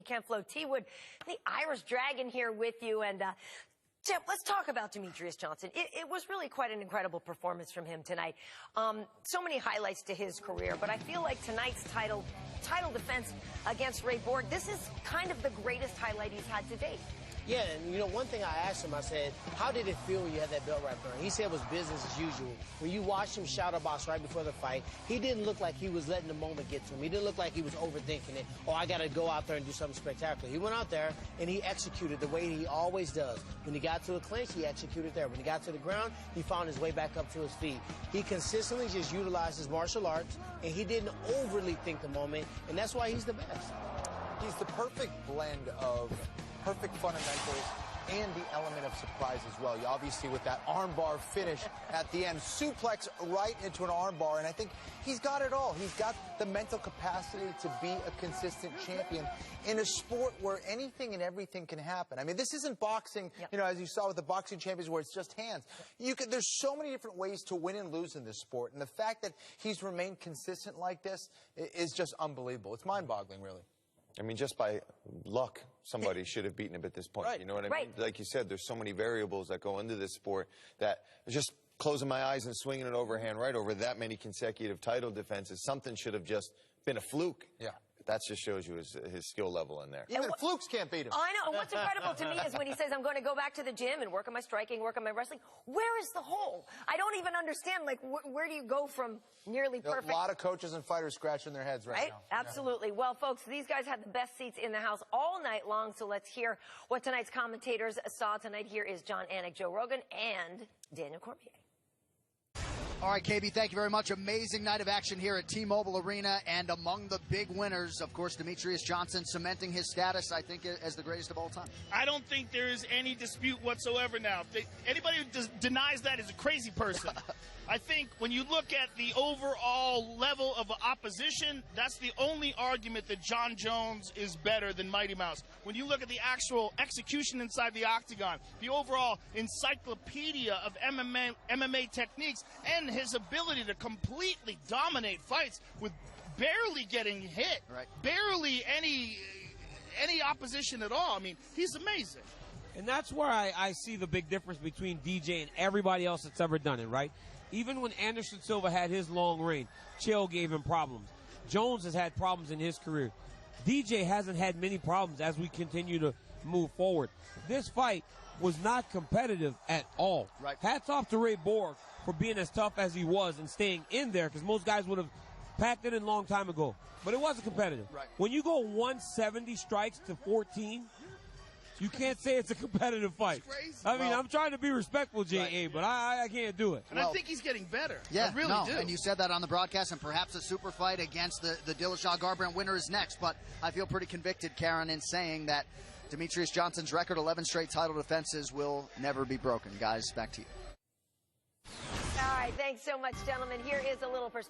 Ken Flo T-Wood, the Irish Dragon here with you. And Jeff, let's talk about Demetrious Johnson. It was really quite an incredible performance from him tonight. So many highlights to his career, but I feel like tonight's title defense against Ray Borg, this is kind of the greatest highlight he's had to date. Yeah, and you know, one thing I asked him, I said, how did it feel when you had that belt wrapped around? He said it was business as usual. When you watched him shadow box right before the fight, he didn't look like he was letting the moment get to him. He didn't look like he was overthinking it. Oh, I got to go out there and do something spectacular. He went out there and he executed the way he always does. When he got to a clinch, he executed there. When he got to the ground, he found his way back up to his feet. He consistently just utilized his martial arts, and he didn't overly think the moment, and that's why he's the best. He's the perfect blend of perfect fundamentals and the element of surprise as well. You obviously, with that armbar finish at the end, suplex right into an armbar, and I think he's got it all. He's got the mental capacity to be a consistent champion in a sport where anything and everything can happen. I mean, this isn't boxing, you know, as you saw with the boxing champions where it's just hands. There's so many different ways to win and lose in this sport, and the fact that he's remained consistent like this is just unbelievable. It's mind-boggling, really. I mean, just by luck, somebody should have beaten him at this point. Right. You know what I mean? Like you said, there's so many variables that go into this sport that just closing my eyes and swinging an overhand right over that many consecutive title defenses, something should have just been a fluke. Yeah. That just shows you his skill level in there. Even flukes can't beat him. I know. And what's incredible to me is when he says, I'm going to go back to the gym and work on my striking, work on my wrestling. Where is the hole? I don't even understand, like, where do you go from nearly perfect? A lot of coaches and fighters scratching their heads right now. Absolutely. Well, folks, these guys had the best seats in the house all night long, so let's hear what tonight's commentators saw tonight. Here is John Anik, Joe Rogan, and Daniel Cormier. All right, KB, thank you very much. Amazing night of action here at T-Mobile Arena, and among the big winners, of course, Demetrious Johnson cementing his status, I think, as the greatest of all time. I don't think there is any dispute whatsoever now. Anybody who denies that is a crazy person. I think when you look at the overall level of opposition, that's the only argument that John Jones is better than Mighty Mouse. When you look at the actual execution inside the octagon, the overall encyclopedia of MMA techniques, and his ability to completely dominate fights with barely getting hit, barely any opposition at all. I mean, he's amazing. And that's where I see the big difference between DJ and everybody else that's ever done it, right? Even when Anderson Silva had his long reign, Chael gave him problems. Jones has had problems in his career. DJ hasn't had many problems as we continue to move forward. This fight was not competitive at all. Hats off to Ray Borg for being as tough as he was and staying in there, because most guys would have packed it in a long time ago. But it wasn't competitive. When you go 170 strikes to 14, you can't say it's a competitive fight. I mean, I'm trying to be respectful, J.A., but I can't do it. And I think he's getting better. Yeah, I really do. And you said that on the broadcast, and perhaps a super fight against the Dillashaw Garbrandt winner is next. But I feel pretty convicted, Karen, in saying that Demetrious Johnson's record, 11 straight title defenses, will never be broken. Guys, back to you. All right, thanks so much, gentlemen. Here is a little perspective.